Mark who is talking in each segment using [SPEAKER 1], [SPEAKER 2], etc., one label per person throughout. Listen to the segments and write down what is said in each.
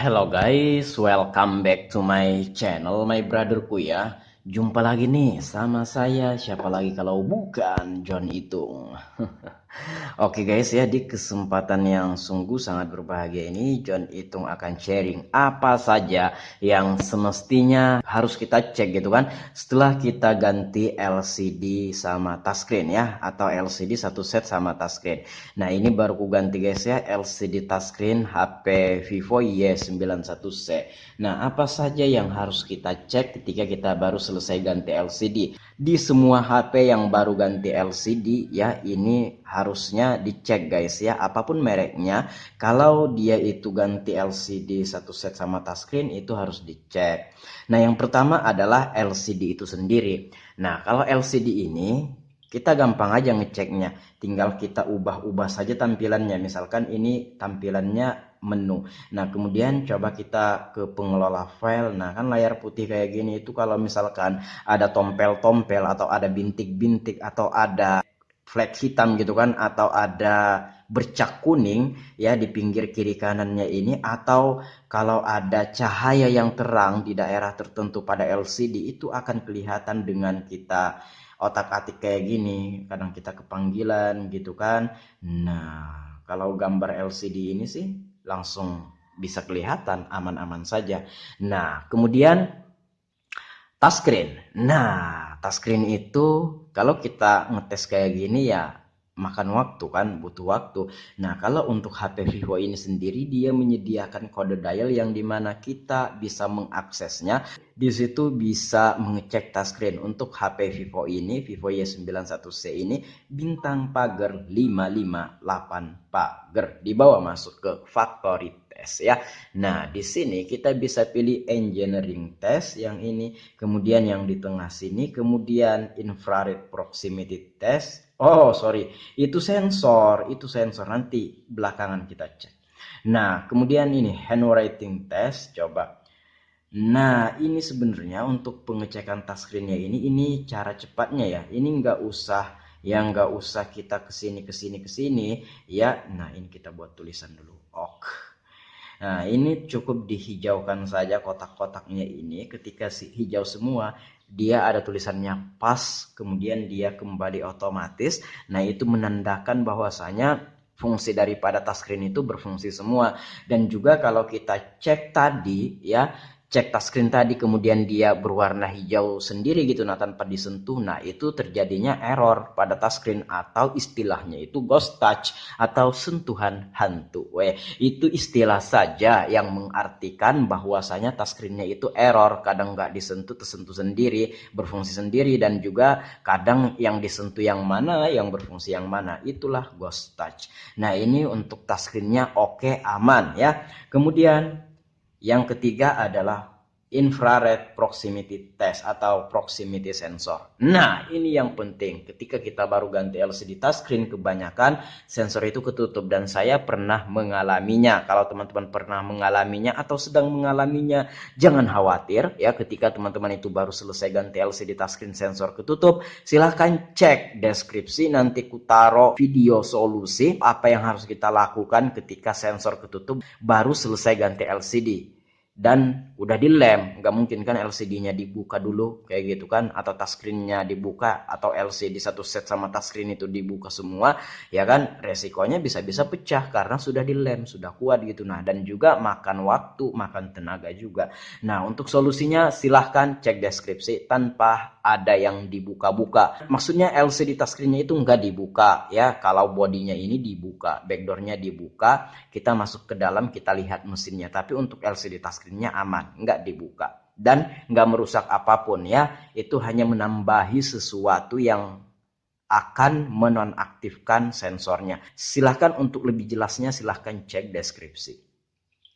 [SPEAKER 1] Hello guys, welcome back to my channel, my brotherku ya. Jumpa lagi nih sama saya, siapa lagi kalau bukan John Itung. Oke guys ya, di kesempatan yang sungguh sangat berbahagia ini John Itung akan sharing apa saja yang semestinya harus kita cek gitu kan setelah kita ganti LCD sama touchscreen ya, atau LCD satu set sama touchscreen. Nah ini baru ku ganti guys ya, LCD touchscreen HP Vivo Y91C. Nah apa saja yang harus kita cek ketika kita baru selesai ganti LCD? Di semua HP yang baru ganti LCD ya, ini harusnya dicek guys ya, apapun mereknya, kalau dia itu ganti LCD satu set sama touchscreen itu harus dicek. Nah yang pertama adalah LCD itu sendiri. Nah kalau LCD ini kita gampang aja ngeceknya, tinggal kita ubah-ubah saja tampilannya. Misalkan ini tampilannya menu. Nah kemudian coba kita ke pengelola file. Nah kan layar putih kayak gini itu kalau misalkan ada tompel-tompel atau ada bintik-bintik atau ada flag hitam gitu kan, atau ada bercak kuning ya di pinggir kiri kanannya ini, atau kalau ada cahaya yang terang di daerah tertentu pada LCD itu akan kelihatan dengan kita otak-atik kayak gini. Kadang kita kepanggilan gitu kan. Nah kalau gambar LCD ini sih langsung bisa kelihatan aman-aman saja. Nah kemudian touchscreen. Nah, touchscreen itu kalau kita ngetes kayak gini ya makan waktu kan, butuh waktu. Nah, kalau untuk HP Vivo ini sendiri dia menyediakan kode dial yang dimana kita bisa mengaksesnya. Di situ bisa mengecek touchscreen. Untuk HP Vivo ini, Vivo Y91C ini bintang pagar 558 pagar. Dibawa masuk ke factory test ya. Nah, di sini kita bisa pilih engineering test yang ini, kemudian yang di tengah sini, kemudian infrared proximity test. Oh, sorry, itu sensor nanti belakangan kita cek. Nah, kemudian ini handwriting test, coba. Nah, ini sebenarnya untuk pengecekan touchscreennya ini cara cepatnya ya. Ini nggak usah kita kesini ya. Nah, ini kita buat tulisan dulu. Ok. Nah, ini cukup dihijaukan saja kotak-kotaknya ini. Ketika hijau semua, dia ada tulisannya pas, kemudian dia kembali otomatis. Nah, itu menandakan bahwasanya fungsi daripada touchscreen itu berfungsi semua. Dan juga kalau kita cek tadi ya, cek touchscreen tadi kemudian dia berwarna hijau sendiri gitu, nah tanpa disentuh, nah itu terjadinya error pada touchscreen, atau istilahnya itu ghost touch atau sentuhan hantu. Itu istilah saja yang mengartikan bahwasanya touchscreennya itu error, kadang nggak disentuh tersentuh sendiri, berfungsi sendiri, dan juga kadang yang disentuh yang mana, yang berfungsi yang mana, itulah ghost touch. Nah ini untuk touchscreennya oke, aman ya. Kemudian yang ketiga adalah infrared proximity test atau proximity sensor. Nah, ini yang penting. Ketika kita baru ganti LCD touchscreen, kebanyakan sensor itu ketutup, dan saya pernah mengalaminya. Kalau teman-teman pernah mengalaminya atau sedang mengalaminya, jangan khawatir ya. Ketika teman-teman itu baru selesai ganti LCD touchscreen sensor ketutup, silahkan cek deskripsi, nanti ku taruh video solusi apa yang harus kita lakukan ketika sensor ketutup baru selesai ganti LCD dan udah dilem. Nggak mungkin kan LCD-nya dibuka dulu kayak gitu kan, atau touchscreen-nya dibuka, atau LCD satu set sama touchscreen itu dibuka semua ya kan, resikonya bisa-bisa pecah karena sudah dilem, sudah kuat gitu. Nah, dan juga makan waktu, makan tenaga juga. Nah, untuk solusinya silahkan cek deskripsi tanpa ada yang dibuka-buka. Maksudnya LCD touchscreen-nya itu nggak dibuka ya. Kalau bodinya ini dibuka, backdoor-nya dibuka, kita masuk ke dalam, kita lihat mesinnya. Tapi untuk LCD touchscreen-nya aman, nggak dibuka. Dan nggak merusak apapun ya. Itu hanya menambahi sesuatu yang akan menonaktifkan sensornya. Silahkan untuk lebih jelasnya silahkan cek deskripsi.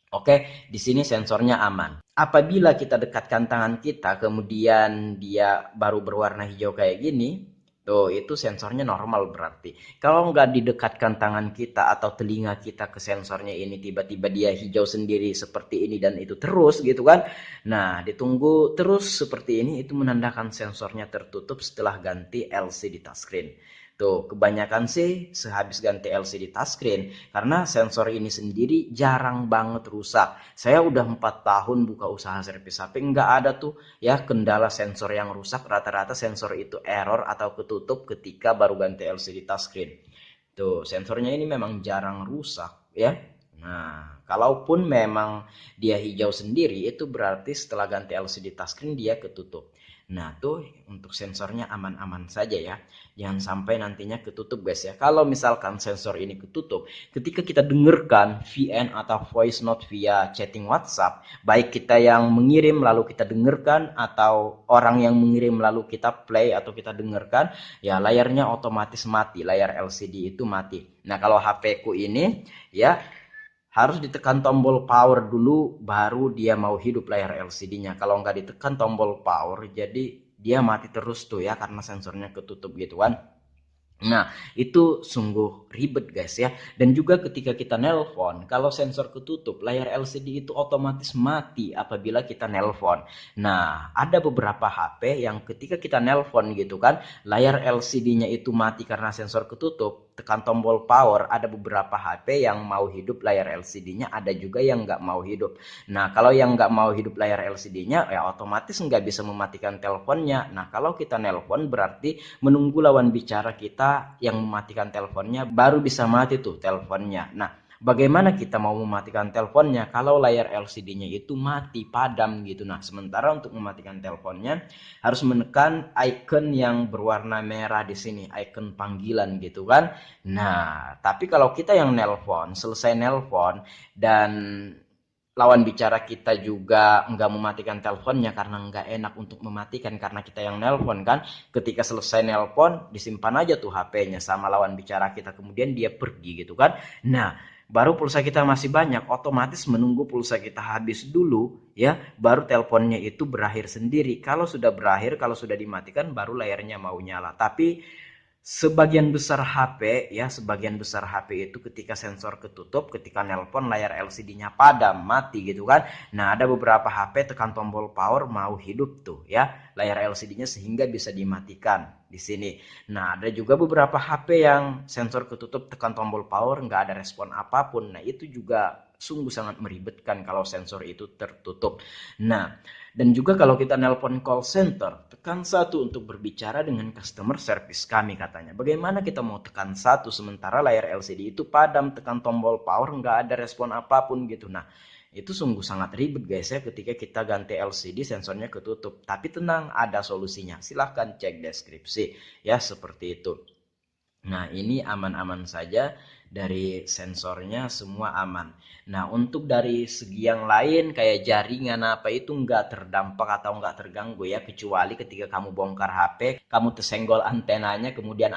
[SPEAKER 1] Oke, di sini sensornya aman. Apabila kita dekatkan tangan kita, kemudian dia baru berwarna hijau kayak gini, tuh itu sensornya normal berarti. Kalau nggak didekatkan tangan kita atau telinga kita ke sensornya ini, tiba-tiba dia hijau sendiri seperti ini dan itu terus gitu kan. Nah, ditunggu terus seperti ini, itu menandakan sensornya tertutup setelah ganti LCD touchscreen. Tuh, kebanyakan sih sehabis ganti LCD touchscreen karena sensor ini sendiri jarang banget rusak. Saya udah 4 tahun buka usaha servis HP, nggak ada tuh ya kendala sensor yang rusak. Rata-rata sensor itu error atau ketutup ketika baru ganti LCD touchscreen. Tuh, sensornya ini memang jarang rusak ya. Nah, kalaupun memang dia hijau sendiri, itu berarti setelah ganti LCD touchscreen dia ketutup. Nah, tuh untuk sensornya aman-aman saja ya. Jangan sampai nantinya ketutup guys ya. Kalau misalkan sensor ini ketutup, ketika kita dengarkan VN atau voice note via chatting WhatsApp, baik kita yang mengirim lalu kita dengarkan atau orang yang mengirim lalu kita play atau kita dengarkan, ya layarnya otomatis mati, layar LCD itu mati. Nah, kalau HP ku ini ya harus ditekan tombol power dulu baru dia mau hidup layar LCD-nya. Kalau nggak ditekan tombol power, jadi dia mati terus tuh ya karena sensornya ketutup gitu kan. Nah, itu sungguh ribet guys ya. Dan juga ketika kita nelpon, kalau sensor ketutup, layar LCD itu otomatis mati apabila kita nelpon. Nah, ada beberapa HP yang ketika kita nelpon gitu kan, layar LCD-nya itu mati karena sensor ketutup, tekan tombol power, ada beberapa HP yang mau hidup layar LCD-nya, ada juga yang nggak mau hidup. Nah, kalau yang nggak mau hidup layar LCD-nya, ya otomatis nggak bisa mematikan teleponnya. Nah, kalau kita nelpon berarti menunggu lawan bicara kita yang mematikan teleponnya baru bisa mati tuh teleponnya. Nah, bagaimana kita mau mematikan teleponnya kalau layar LCD-nya itu mati padam gitu. Nah, sementara untuk mematikan teleponnya harus menekan icon yang berwarna merah di sini, icon panggilan gitu kan. Nah, tapi kalau kita yang nelpon, selesai nelpon dan lawan bicara kita juga nggak mematikan teleponnya karena nggak enak untuk mematikan karena kita yang nelpon kan. Ketika selesai nelpon disimpan aja tuh HP-nya sama lawan bicara kita, kemudian dia pergi gitu kan. Nah, baru pulsa kita masih banyak, otomatis menunggu pulsa kita habis dulu ya, baru teleponnya itu berakhir sendiri. Kalau sudah berakhir, kalau sudah dimatikan baru layarnya mau nyala. Tapi sebagian besar HP ya, sebagian besar HP itu ketika sensor ketutup, ketika nelpon layar LCD-nya padam, mati gitu kan. Nah, ada beberapa HP tekan tombol power mau hidup tuh ya, layar LCD-nya sehingga bisa dimatikan di sini. Nah, ada juga beberapa HP yang sensor ketutup tekan tombol power nggak ada respon apapun. Nah, itu juga sungguh sangat meribetkan kalau sensor itu tertutup. Nah, dan juga kalau kita nelpon call center, tekan 1 untuk berbicara dengan customer service kami katanya. Bagaimana kita mau tekan 1 sementara layar LCD itu padam, tekan tombol power nggak ada respon apapun gitu. Nah, itu sungguh sangat ribet guys ya ketika kita ganti LCD sensornya ketutup. Tapi tenang, ada solusinya. Silahkan cek deskripsi ya seperti itu. Nah, ini aman-aman saja, dari sensornya semua aman. Nah, untuk dari segi yang lain kayak jaringan apa itu nggak terdampak atau nggak terganggu ya, kecuali ketika kamu bongkar HP, kamu tersenggol antenanya, kemudian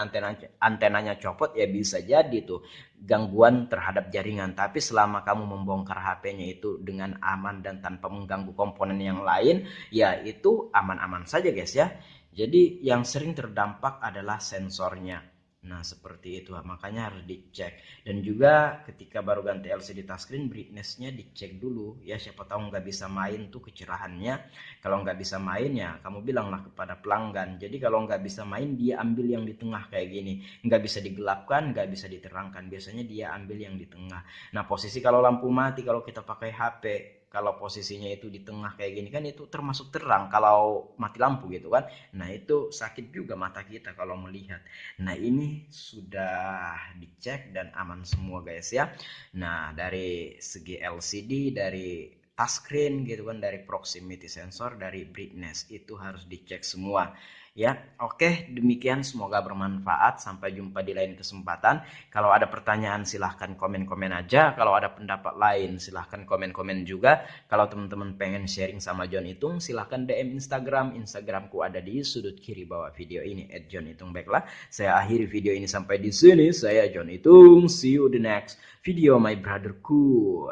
[SPEAKER 1] antenanya copot ya bisa jadi tuh gangguan terhadap jaringan. Tapi selama kamu membongkar HP-nya itu dengan aman dan tanpa mengganggu komponen yang lain, ya itu aman-aman saja guys ya. Jadi yang sering terdampak adalah sensornya. Nah, seperti itu. Makanya harus dicek. Dan juga ketika baru ganti LCD touchscreen, brightness-nya dicek dulu. Ya, siapa tahu nggak bisa main tuh kecerahannya. Kalau nggak bisa main ya, kamu bilanglah kepada pelanggan. Jadi kalau nggak bisa main, dia ambil yang di tengah kayak gini. Nggak bisa digelapkan, nggak bisa diterangkan. Biasanya dia ambil yang di tengah. Nah, posisi kalau lampu mati, kalau kita pakai HP, kalau posisinya itu di tengah kayak gini kan itu termasuk terang kalau mati lampu gitu kan. Nah, itu sakit juga mata kita kalau melihat. Nah, ini sudah dicek dan aman semua guys ya. Nah, dari segi LCD, dari touchscreen gitu kan, dari proximity sensor, dari brightness itu harus dicek semua. Ya, oke, demikian semoga bermanfaat. Sampai jumpa di lain kesempatan. Kalau ada pertanyaan silahkan komen-komen aja. Kalau ada pendapat lain silahkan komen-komen juga. Kalau teman-teman pengen sharing sama John Itung silahkan DM Instagram. Instagramku ada di sudut kiri bawah video ini @johnitung. Baiklah, saya akhiri video ini sampai di sini. Saya John Itung. See you the next video my brotherku.